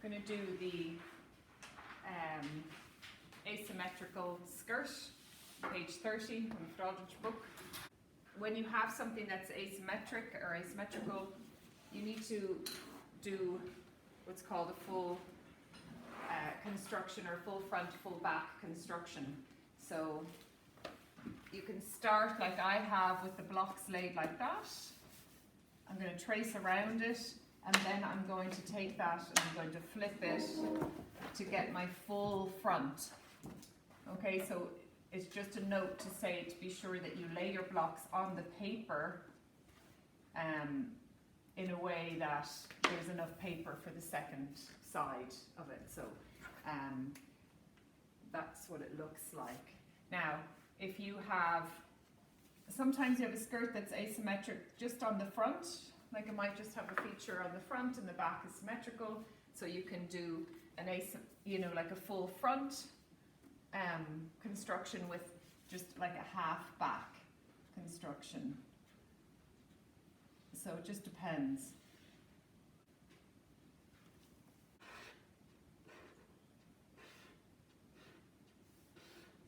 I'm going to do the asymmetrical skirt, page 30, Winifred Aldrich book. When you have something that's asymmetric or asymmetrical, you need to do what's called a full construction, or full front, full back construction. So you can start like I have with the blocks laid like that. I'm going to trace around it, and then I'm going to take that and I'm going to flip it to get my full front. Okay, so it's just a note to say to be sure that you lay your blocks on the paper in a way that there's enough paper for the second side of it. So that's what it looks like. Now, if you have, sometimes you have a skirt that's asymmetric just on the front, like it might just have a feature on the front and the back is symmetrical. So you can do an like a full front construction with just like a half back construction. So it just depends.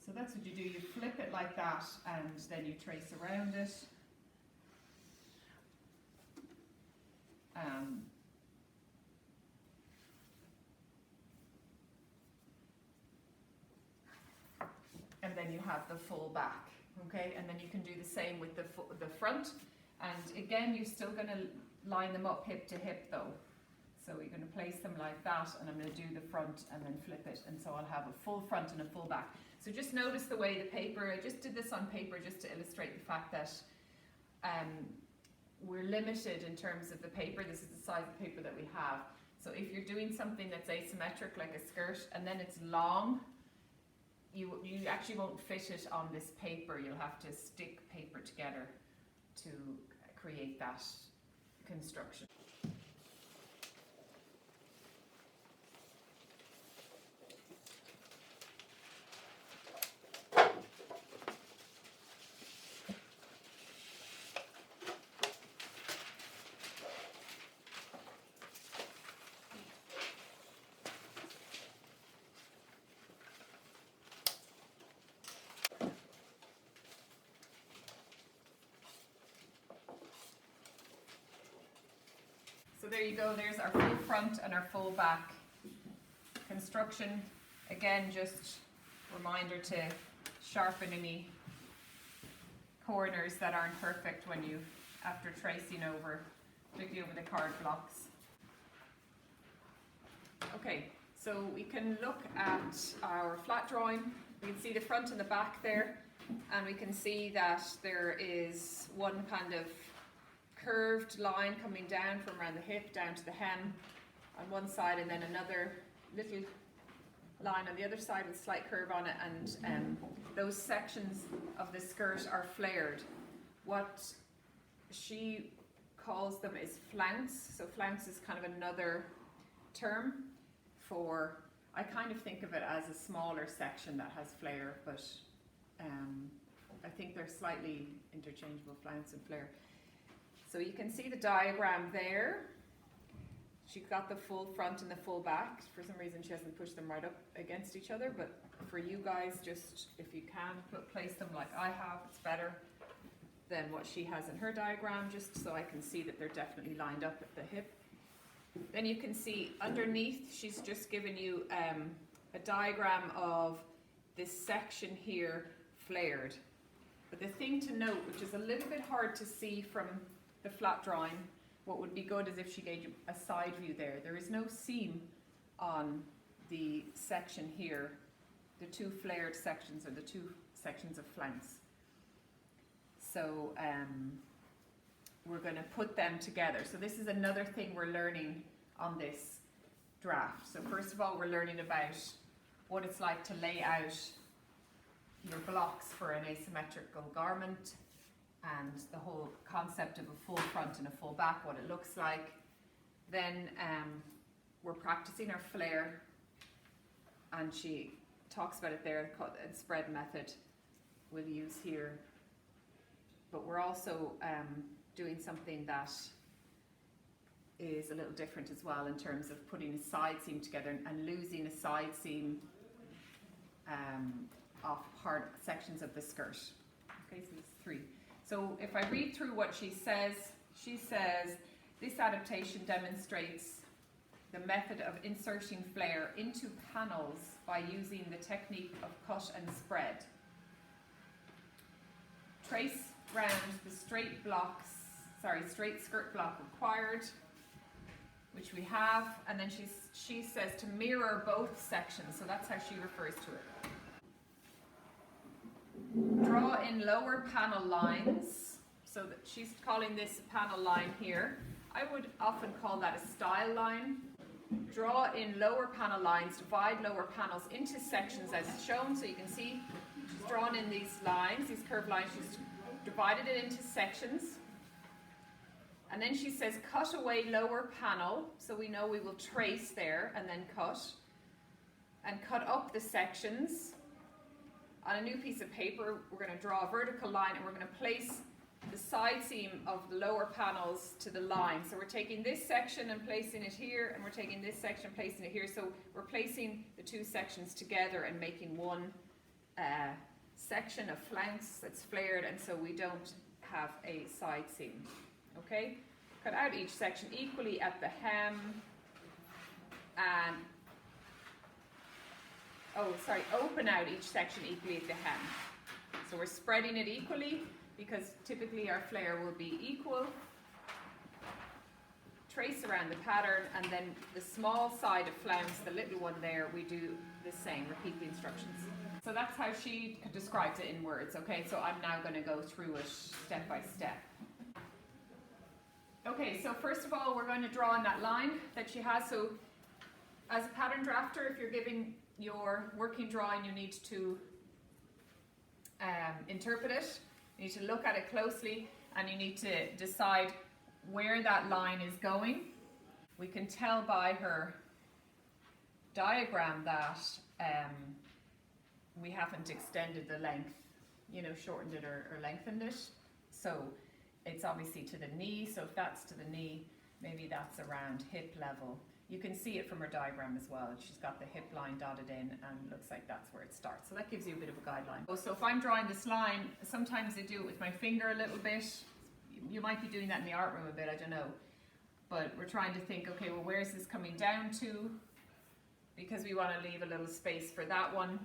So that's what you do, you flip it like that and then you trace around it. And then you have the full back, okay? And then you can do the same with the front. And again, you're still going to line them up hip to hip though. So you're going to place them like that, and I'm going to do the front and then flip it, and so I'll have a full front and a full back. So just notice the way the paper, I just did this on paper just to illustrate the fact that we're limited in terms of the paper. This is the size of paper that we have. So if you're doing something that's asymmetric like a skirt and then it's long, you actually won't fit it on this paper. You'll have to stick paper together to create that construction. So there you go, there's our full front and our full back construction. Again, just reminder to sharpen any corners that aren't perfect when you, after tracing over, particularly over the card blocks. Okay, so we can look at our flat drawing. We can see the front and the back there, and we can see that there is one kind of curved line coming down from around the hip down to the hem on one side, and then another little line on the other side with a slight curve on it, and those sections of the skirt are flared. What she calls them is flounce. So flounce is kind of another term for, I kind of think of it as a smaller section that has flare, but I think they're slightly interchangeable, flounce and flare. So you can see the diagram there. She's got the full front and the full back. For some reason she hasn't pushed them right up against each other, but for you guys, just if you can place them like I have, it's better than what she has in her diagram, just so I can see that they're definitely lined up at the hip. Then you can see underneath, she's just given you a diagram of this section here flared. But the thing to note, which is a little bit hard to see from the flat drawing, what would be good is if she gave you a side view there. There is no seam on the section here, the two flared sections, or the two sections of flounce. So we're going to put them together. So this is another thing we're learning on this draft. So first of all, we're learning about what it's like to lay out your blocks for an asymmetrical garment, and the whole concept of a full front and a full back, what it looks like. Then we're practicing our flare, and she talks about it there, called the spread method we'll use here. But we're also doing something that is a little different as well in terms of putting a side seam together and losing a side seam off sections of the skirt. Okay, so there's 3. So if I read through what she says, this adaptation demonstrates the method of inserting flare into panels by using the technique of cut and spread. Trace round the straight skirt block required, which we have, and then she says to mirror both sections, so that's how she refers to it. Draw in lower panel lines, so that she's calling this a panel line here. I would often call that a style line. Draw in lower panel lines, divide lower panels into sections as shown, so you can see she's drawn in these lines, these curved lines, she's divided it into sections. And then she says cut away lower panel, so we know we will trace there and then cut. And cut up the sections. On a new piece of paper, we're going to draw a vertical line and we're going to place the side seam of the lower panels to the line. So we're taking this section and placing it here, and we're taking this section and placing it here. So we're placing the 2 sections together and making one section of flounce that's flared, and so we don't have a side seam. Okay? Cut out each section equally at the hem and open out each section equally at the hem. So we're spreading it equally because typically our flare will be equal. Trace around the pattern, and then the small side of flounce, the little one there, we do the same, repeat the instructions. So that's how she describes it in words. Okay, so I'm now going to go through it step by step. Okay, so first of all, we're going to draw on that line that she has. So as a pattern drafter, if you're giving your working drawing, you need to interpret it. You need to look at it closely, and you need to decide where that line is going. We can tell by her diagram that we haven't extended the length, shortened it or lengthened it. So it's obviously to the knee, so if that's to the knee, maybe that's around hip level. You can see it from her diagram as well. She's got the hip line dotted in, and looks like that's where it starts. So that gives you a bit of a guideline. So if I'm drawing this line, sometimes I do it with my finger a little bit. You might be doing that in the art room a bit, I don't know. But we're trying to think, okay, well, where's this coming down to? Because we want to leave a little space for that one.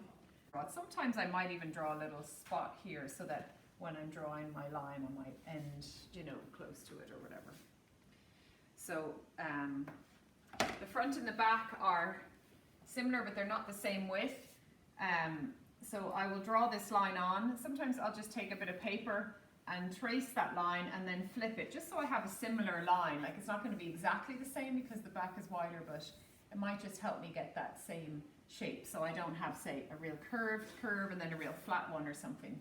Sometimes I might even draw a little spot here so that when I'm drawing my line, I might end, close to it or whatever. So the front and the back are similar, but they're not the same width. So I will draw this line on. Sometimes I'll just take a bit of paper and trace that line and then flip it, just so I have a similar line. Like, it's not going to be exactly the same because the back is wider, but it might just help me get that same shape, so I don't have, say, a real curved curve and then a real flat one or something.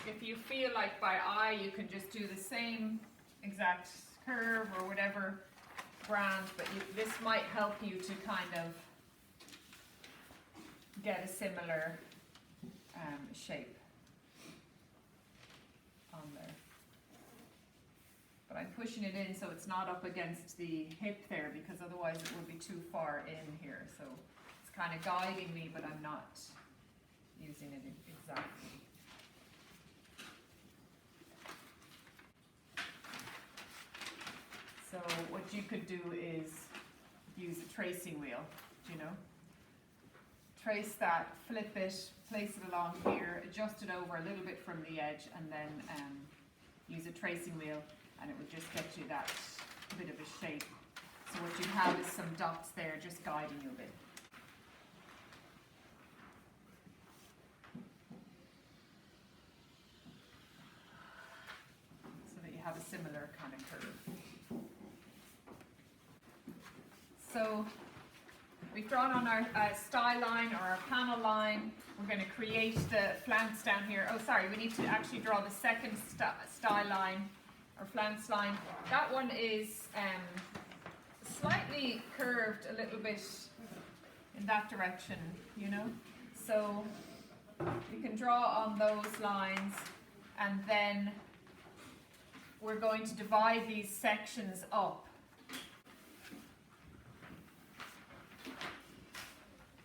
If you feel like by eye you can just do the same exact curve or whatever, grand, but this might help you to kind of get a similar shape on there. But I'm pushing it in so it's not up against the hip there, because otherwise it would be too far in here. So it's kind of guiding me, but I'm not using it exactly. So what you could do is use a tracing wheel, trace that, flip it, place it along here, adjust it over a little bit from the edge, and then use a tracing wheel, and it would just get you that bit of a shape. So what you have is some dots there just guiding you a bit. So that you have a similar kind of curve. So we've drawn on our style line or our panel line. We're going to create the flounce down here. Oh, sorry, we need to actually draw the second style line or flounce line. That one is slightly curved a little bit in that direction, you know. So we can draw on those lines, and then we're going to divide these sections up.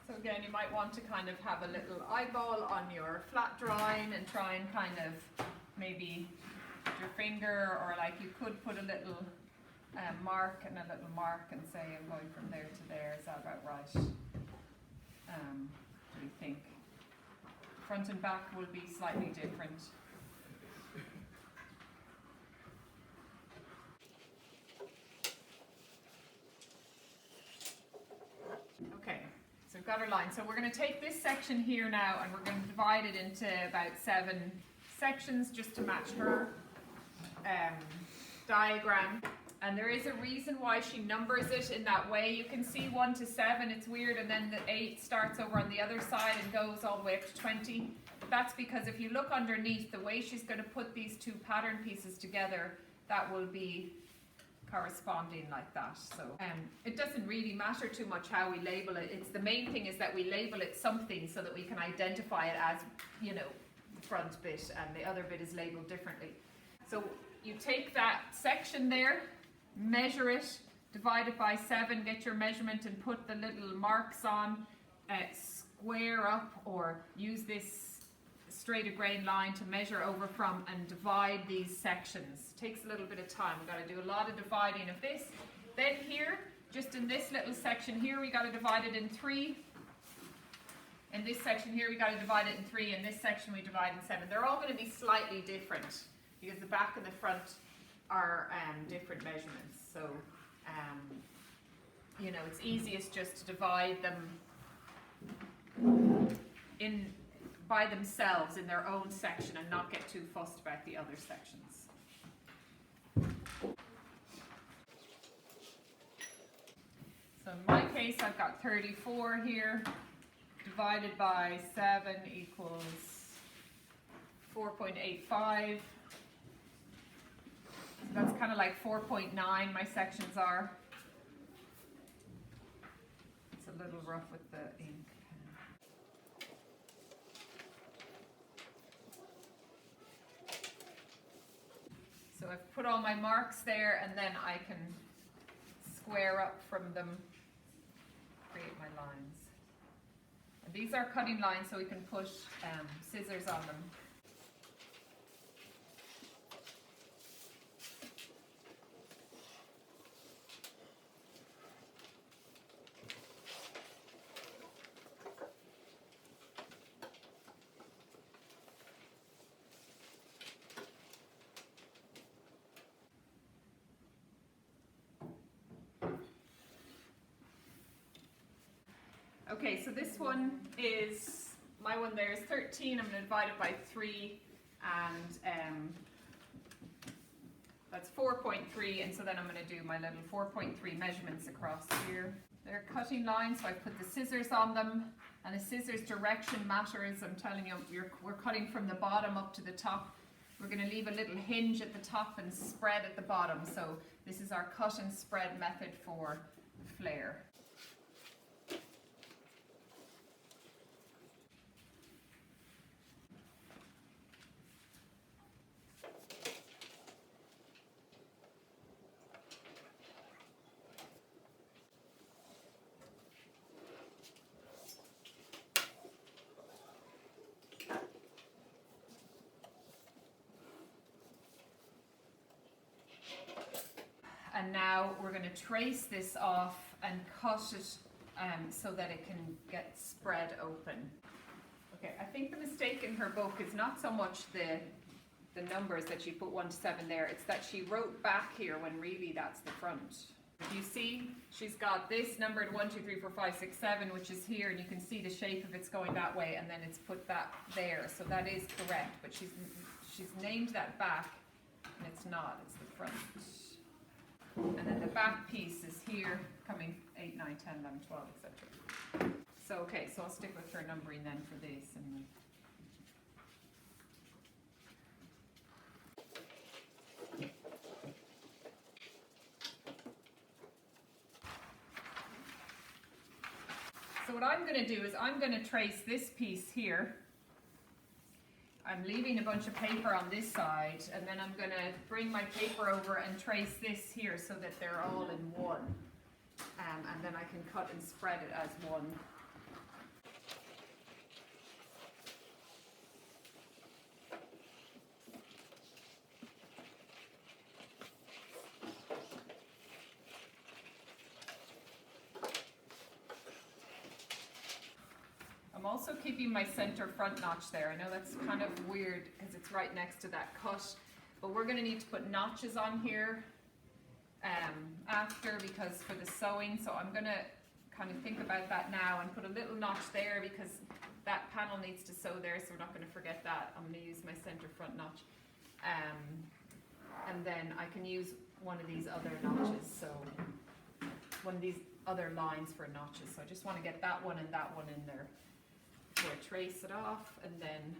So again, you might want to kind of have a little eyeball on your flat drawing and try and kind of maybe your finger, or like you could put a little mark and a little mark and say I'm going from there to there. Is that about right? What do you think? Front and back will be slightly different. Okay, so we've got our line. So we're going to take this section here now and we're going to divide it into about 7 sections just to match her diagram. And there is a reason why she numbers it in that way. You can see 1 to 7, it's weird, and then the 8 starts over on the other side and goes all the way up to 20. But that's because if you look underneath, the way she's going to put these 2 pattern pieces together, that will be corresponding like that. So it doesn't really matter too much how we label it. It's the main thing is that we label it something so that we can identify it as, you know, the front bit, and the other bit is labeled differently. So you take that section there, measure it, divide it by 7, get your measurement and put the little marks on, square up or use this straighter grain line to measure over from, and divide these sections. Takes a little bit of time. We've got to do a lot of dividing of this. Then here, just in this little section here, we got to divide it in 3. In this section here, we got to divide it in 3. In this section, we divide in 7. They're all going to be slightly different because the back and the front are different measurements. So, you know, it's easiest just to divide them in by themselves in their own section and not get too fussed about the other sections. So in my case, I've got 34 here, divided by 7 equals 4.85. So that's kind of like 4.9 my sections are. It's a little rough with the ink. So I've put all my marks there, and then I can square up from them, create my lines. And these are cutting lines, so we can put scissors on them. Okay, so this one is, my one there is 13, I'm going to divide it by 3, and that's 4.3, and so then I'm going to do my little 4.3 measurements across here. They're cutting lines, so I put the scissors on them, and the scissors direction matters. I'm telling you, we're cutting from the bottom up to the top. We're going to leave a little hinge at the top and spread at the bottom, so this is our cut and spread method for flare. And now we're going to trace this off and cut it so that it can get spread open. Okay, I think the mistake in her book is not so much the numbers that she put 1 to 7 there, it's that she wrote back here when really that's the front. If you see, she's got this numbered 1, 2, 3, 4, 5, 6, 7, which is here, and you can see the shape of it's going that way, and then it's put that there, so that is correct, but she's named that back, and it's not, it's the front. And then the back piece is here, coming 8, 9, 10, 11, 12, etc. So, okay, so I'll stick with her numbering then for this. And so what I'm going to do is I'm going to trace this piece here. I'm leaving a bunch of paper on this side, and then I'm going to bring my paper over and trace this here so that they're all in one. And then I can cut and spread it as one. I'm also keeping my center front notch there. I know that's kind of weird because it's right next to that cut, but we're going to need to put notches on here after, because for the sewing, so I'm going to kind of think about that now and put a little notch there because that panel needs to sew there, so we're not going to forget that. I'm going to use my center front notch, and then I can use one of these other notches, so one of these other lines for notches. So I just want to get that one and that one in there. So I trace it off, and then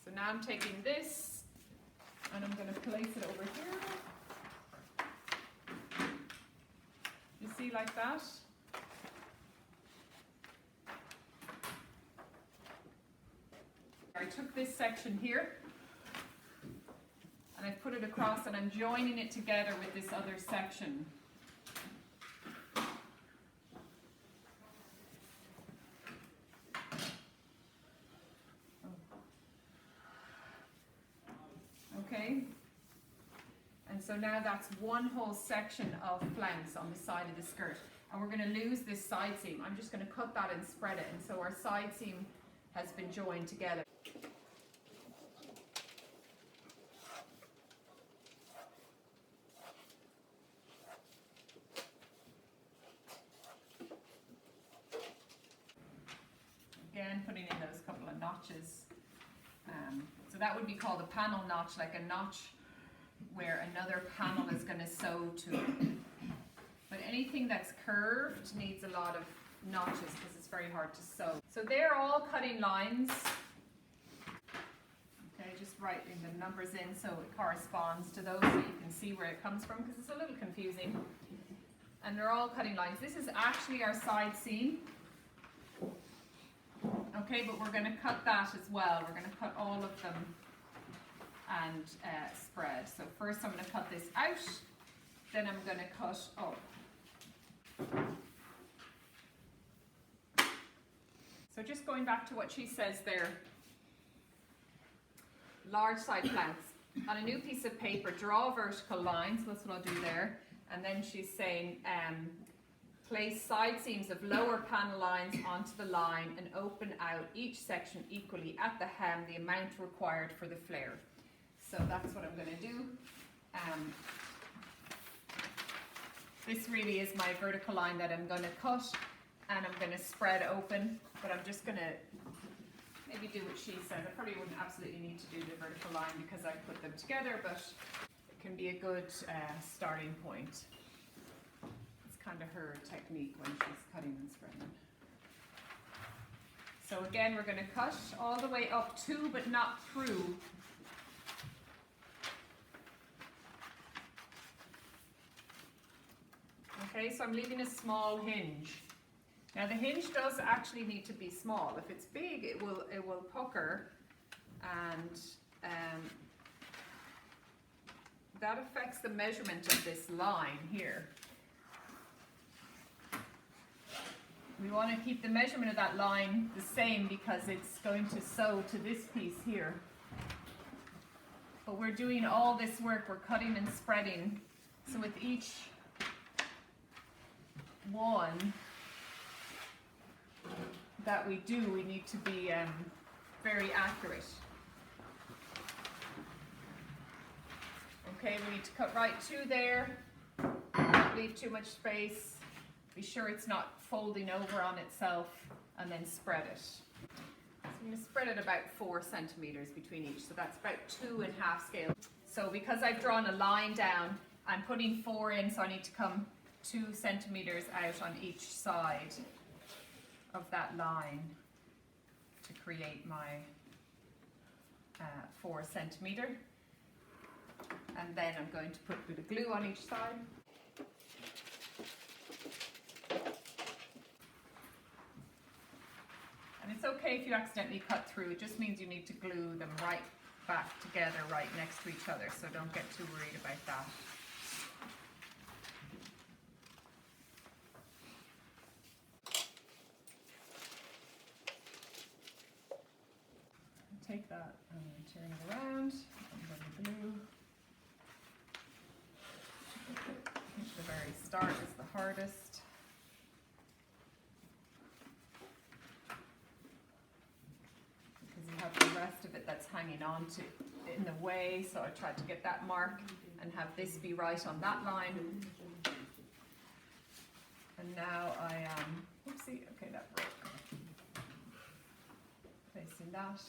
so now I'm taking this and I'm going to place it over here. You see, like that. I took this section here and I put it across, and I'm joining it together with this other section. Okay, and so now that's one whole section of flanks on the side of the skirt, and we're going to lose this side seam. I'm just going to cut that and spread it, and so our side seam has been joined together. Again, putting in those couple of notches. So that would be called a panel notch, like a notch where another panel is going to sew to it. But anything that's curved needs a lot of notches because it's very hard to sew. So they're all cutting lines. Okay, just writing the numbers in so it corresponds to those so you can see where it comes from, because it's a little confusing. And they're all cutting lines. This is actually our side seam. Okay, but we're going to cut that as well. We're going to cut all of them and spread. So first I'm going to cut this out, then I'm going to cut up. So just going back to what she says there, large side flanks. On a new piece of paper, draw vertical lines, that's what I'll do there. And then she's saying, place side seams of lower panel lines onto the line and open out each section equally at the hem the amount required for the flare. So that's what I'm going to do. This really is my vertical line that I'm going to cut, and I'm going to spread open, but I'm just going to maybe do what she said. I probably wouldn't absolutely need to do the vertical line because I put them together, but it can be a good starting point. Kind of her technique when she's cutting and spreading. So again, we're going to cut all the way up to but not through. Okay, so I'm leaving a small hinge. Now the hinge does actually need to be small. If it's big, it will pucker, and that affects the measurement of this line here. We want to keep the measurement of that line the same because it's going to sew to this piece here. But we're doing all this work, we're cutting and spreading. So with each one that we do, we need to be very accurate. Okay, we need to cut right to there, not leave too much space. Be sure it's not folding over on itself, and then spread it. So I'm going to spread it about 4 centimeters between each, so that's about 2 1/2 scale. So because I've drawn a line down I'm putting 4 in, so I need to come 2 centimeters out on each side of that line to create my 4 centimeter. And then I'm going to put a bit of glue on each side. And it's okay if you accidentally cut through, it just means you need to glue them right back together right next to each other, so don't get too worried about that. Take that and turn it around, and then glue. I think the very start is the hardest. Because you have the rest of it that's hanging on to in the way, so I tried to get that mark and have this be right on that line. And now I am, oopsie, okay, that broke. Placing that.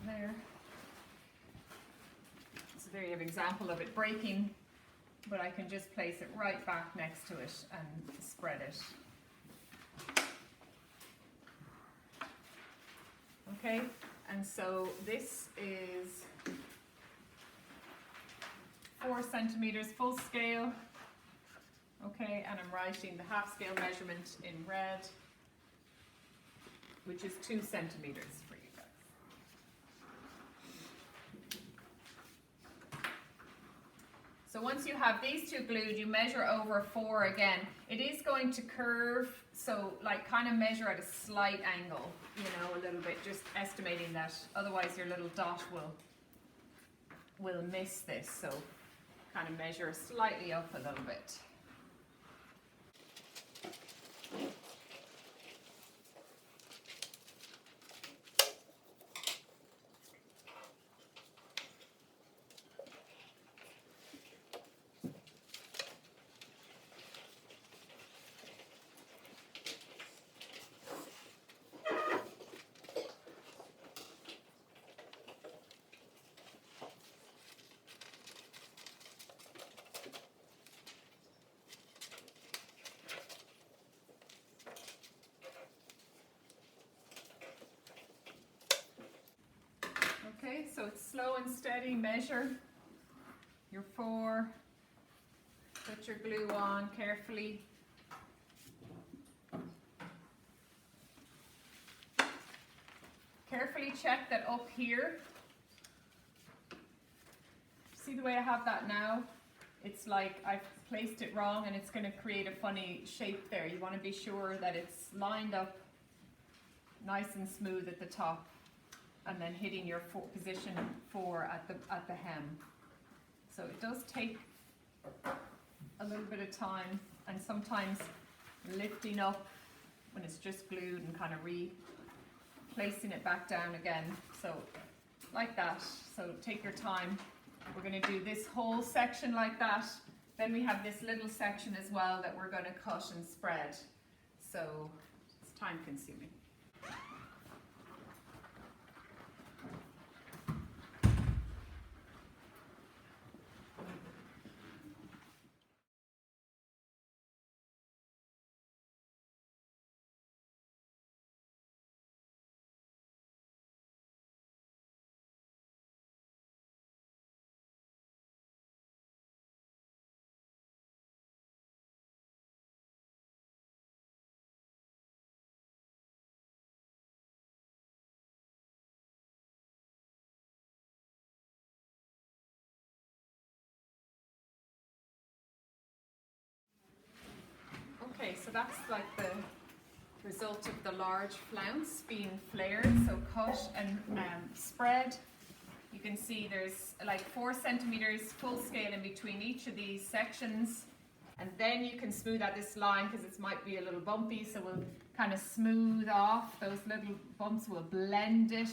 There. So there you have an example of it breaking, but I can just place it right back next to it and spread it. Okay, and so this is 4 centimeters full scale. Okay, and I'm writing the half scale measurement in red, which is 2 centimeters for you guys. So once you have these two glued, you measure over 4 again. It is going to curve, so like kind of measure at a slight angle, you know, a little bit, just estimating that. Otherwise your little dot will miss this, so kind of measure slightly up a little bit. Okay, so it's slow and steady, measure your 4, put your glue on carefully. Carefully check that up here, see the way I have that now? It's like I've placed it wrong and it's going to create a funny shape there. You want to be sure that it's lined up nice and smooth at the top, and then hitting your position 4 at the hem. So it does take a little bit of time, and sometimes lifting up when it's just glued and kind of placing it back down again. So like that. So take your time. We're going to do this whole section like that. Then we have this little section as well that we're going to cut and spread. So it's time consuming. Okay, so that's like the result of the large flounce being flared, so cut and spread. You can see there's like 4 centimeters full scale in between each of these sections, and then you can smooth out this line because it might be a little bumpy, so we'll kind of smooth off those little bumps, we'll blend it,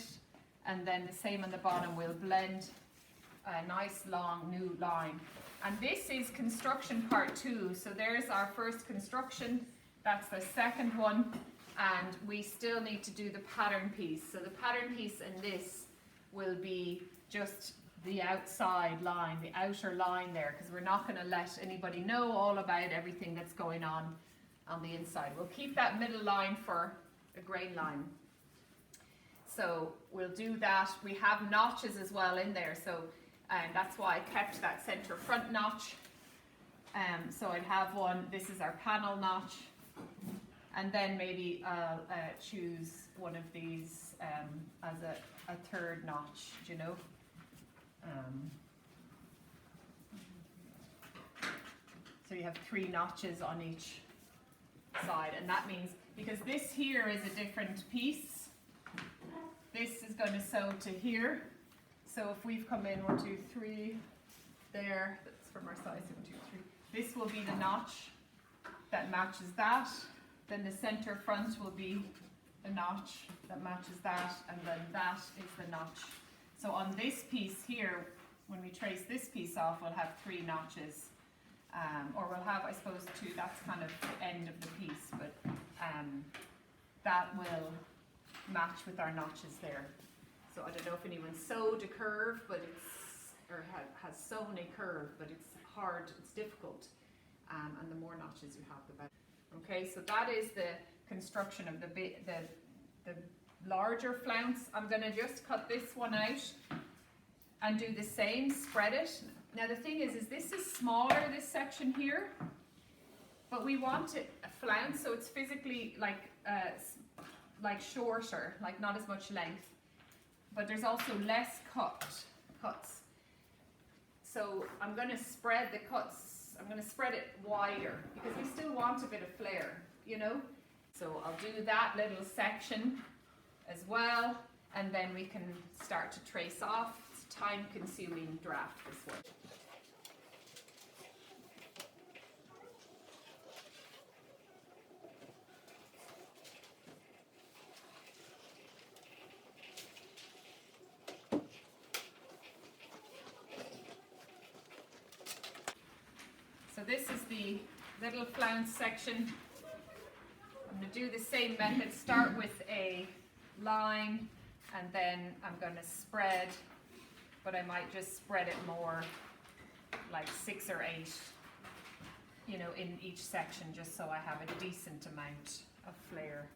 and then the same on the bottom, we'll blend a nice long new line. And this is construction part 2, so there's our first construction, that's the second one, and we still need to do the pattern piece. So the pattern piece in this will be just the outside line, the outer line there, because we're not going to let anybody know all about everything that's going on the inside. We'll keep that middle line for a grain line. So we'll do that. We have notches as well in there, so that's why I kept that center front notch. So I'd have one, this is our panel notch, and then maybe I'll choose one of these as a third notch, you know. So you have 3 notches on each side, and that means, because this here is a different piece, this is going to sew to here. So if we've come in 1, 2, 3 there, that's from our size 1, 2, 3, this will be the notch that matches that. Then the center front will be a notch that matches that, and then that is the notch. So on this piece here, when we trace this piece off, we'll have 3 notches, or we'll have, I suppose, 2. That's kind of the end of the piece, but that will match with our notches there. So I don't know if anyone sewed a curve, but or has sewn a curve, but it's hard, it's difficult, and the more notches you have, the better. Okay, so that is the construction of the larger flounce. I'm going to just cut this one out and do the same, spread it. Now the thing is this is smaller, this section here, but we want it a flounce, so it's physically like shorter, like not as much length, but there's also less cuts. So I'm going to spread the cuts, I'm going to spread it wider, because we still want a bit of flare, you know. So I'll do that little section as well, and then we can start to trace off. It's a time-consuming draft, this one. So this is the little flounce section. I'm going to do the same method, start with a line, and then I'm going to spread, but I might just spread it more, like 6 or 8, you know, in each section, just so I have a decent amount of flare.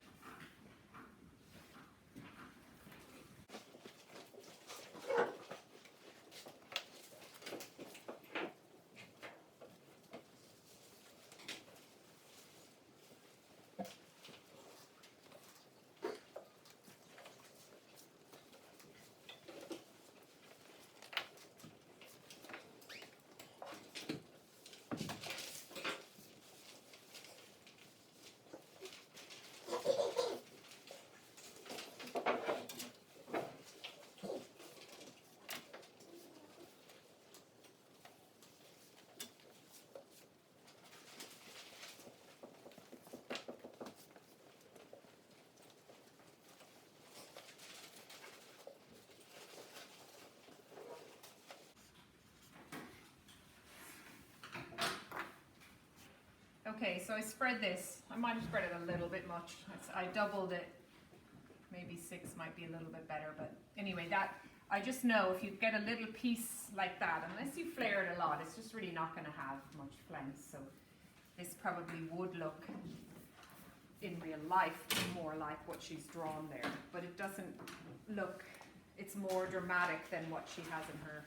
Okay, so I spread this. I might have spread it a little bit much. I doubled it. Maybe 6 might be a little bit better, but anyway, that I just know if you get a little piece like that, unless you flare it a lot, it's just really not going to have much flounce. So this probably would look in real life more like what she's drawn there, but it doesn't look, it's more dramatic than what she has in her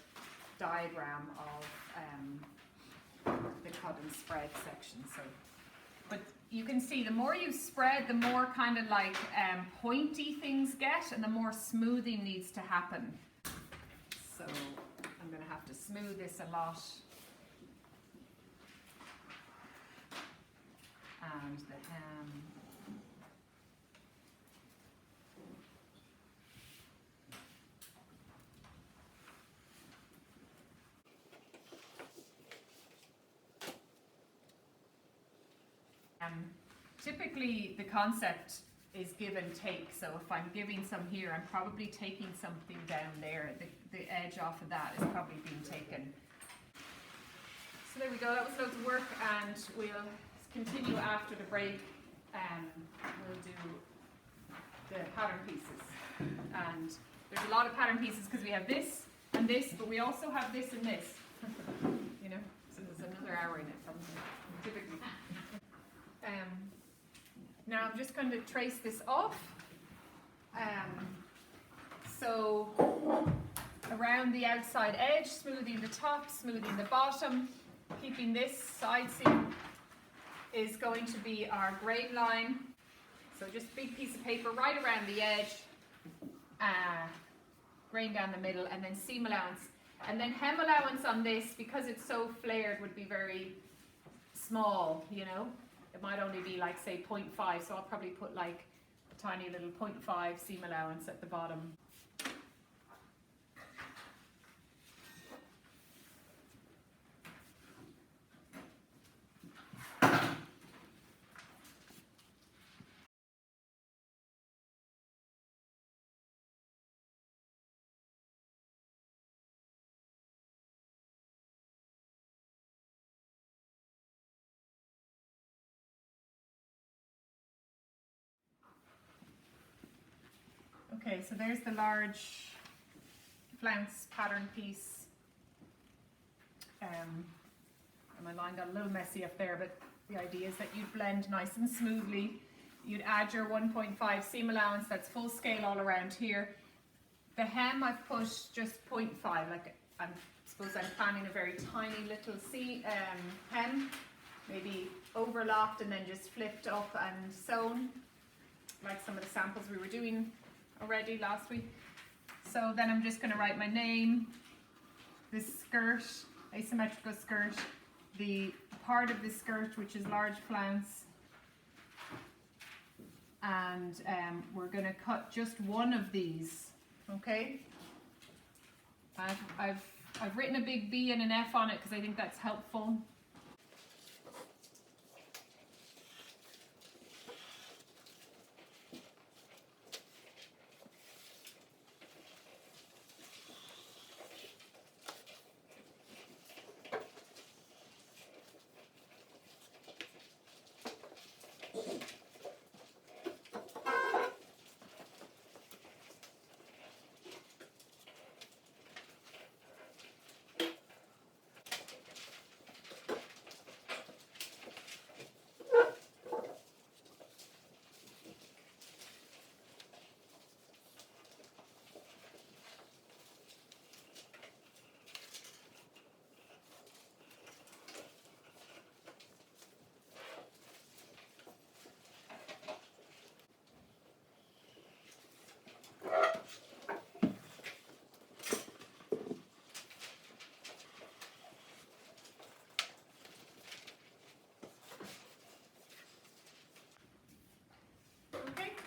diagram of the cut and spread section. So, but you can see the more you spread, the more kind of like pointy things get, and the more smoothing needs to happen. So I'm going to have to smooth this a lot. And the hem. Typically the concept is give and take, so if I'm giving some here, I'm probably taking something down there. The edge off of that is probably being taken. So there we go, that was loads of work, and we'll continue after the break. We'll do pattern pieces. And there's a lot of pattern pieces because we have this and this, but we also have this and this. You know, so there's another hour in it typically. Now I'm just going to trace this off. So around the outside edge, smoothing the top, smoothing the bottom, keeping this side seam is going to be our grain line. So just a big piece of paper right around the edge, grain down the middle, and then seam allowance. And then hem allowance on this, because it's so flared, would be very small, you know. It might only be like, say, 0.5, so I'll probably put like a tiny little 0.5 seam allowance at the bottom. Okay, so there's the large flounce pattern piece. And my line got a little messy up there, but the idea is that you'd blend nice and smoothly. You'd add your 1.5 seam allowance, that's full scale all around here. The hem I've put just 0.5, like I suppose I'm planning a very tiny little hem, maybe overlocked and then just flipped up and sewn, like some of the samples we were doing already last week. So then I'm just going to write my name, this skirt, asymmetrical skirt, the part of the skirt which is large flounce, and we're going to cut just one of these. Okay, I've written a big B and an F on it because I think that's helpful.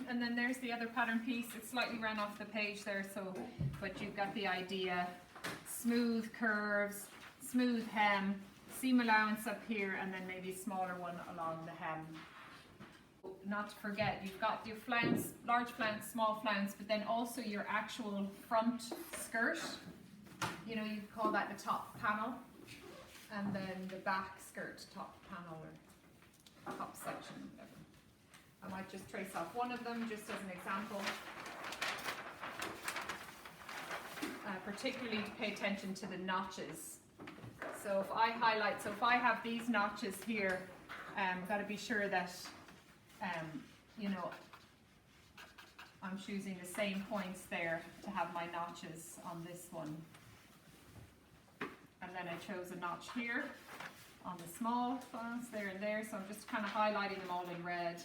And then there's the other pattern piece. It slightly ran off the page there, so, but you've got the idea. Smooth curves, smooth hem, seam allowance up here, and then maybe a smaller one along the hem. Not to forget, you've got your flounce, large flounce, small flounce, but then also your actual front skirt. You know, you call that the top panel, and then the back skirt, top panel or top section, whatever. I might just trace off one of them just as an example. Particularly to pay attention to the notches. So if I highlight, so if I have these notches here, I've got to be sure that, you know, I'm choosing the same points there to have my notches on this one. And then I chose a notch here on the small flounce there and there, so I'm just kind of highlighting them all in red.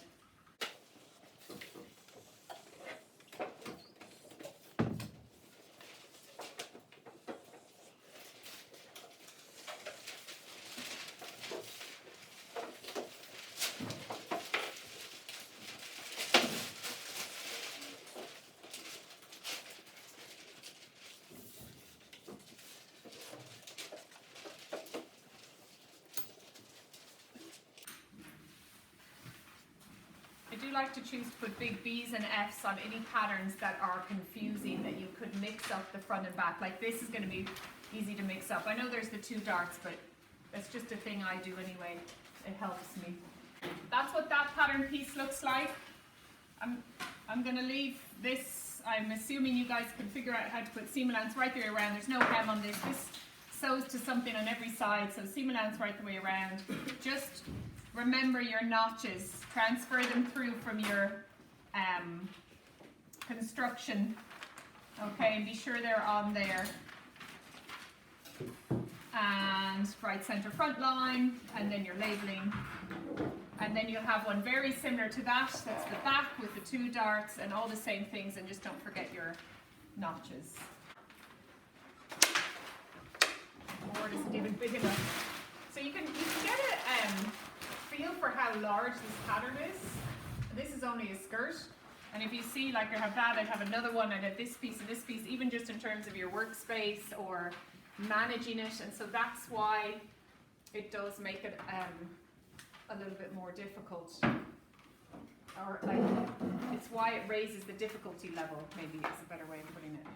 I do like to choose to put big B's and F's on any patterns that are confusing, that you could mix up the front and back. Like this is going to be easy to mix up. I know there's the two darts, but that's just a thing I do anyway. It helps me. That's what that pattern piece looks like. I'm going to leave this, I'm assuming you guys can figure out how to put seam allowance right the way around. There's no hem on this. This sews to something on every side, so seam allowance right the way around. Just remember your notches. Transfer them through from your construction. Okay, and be sure they're on there. And right center front line, and then your labeling. And then you'll have one very similar to that. That's the back with the 2 darts and all the same things, and just don't forget your notches. The board isn't even big enough. So you can get a feel for how large this pattern is. This is only a skirt. And if you see, like I have that, I'd have another one, I'd have this piece and this piece, even just in terms of your workspace or managing it. And so that's why it does make it a little bit more difficult. Or like, it's why it raises the difficulty level, maybe is a better way of putting it.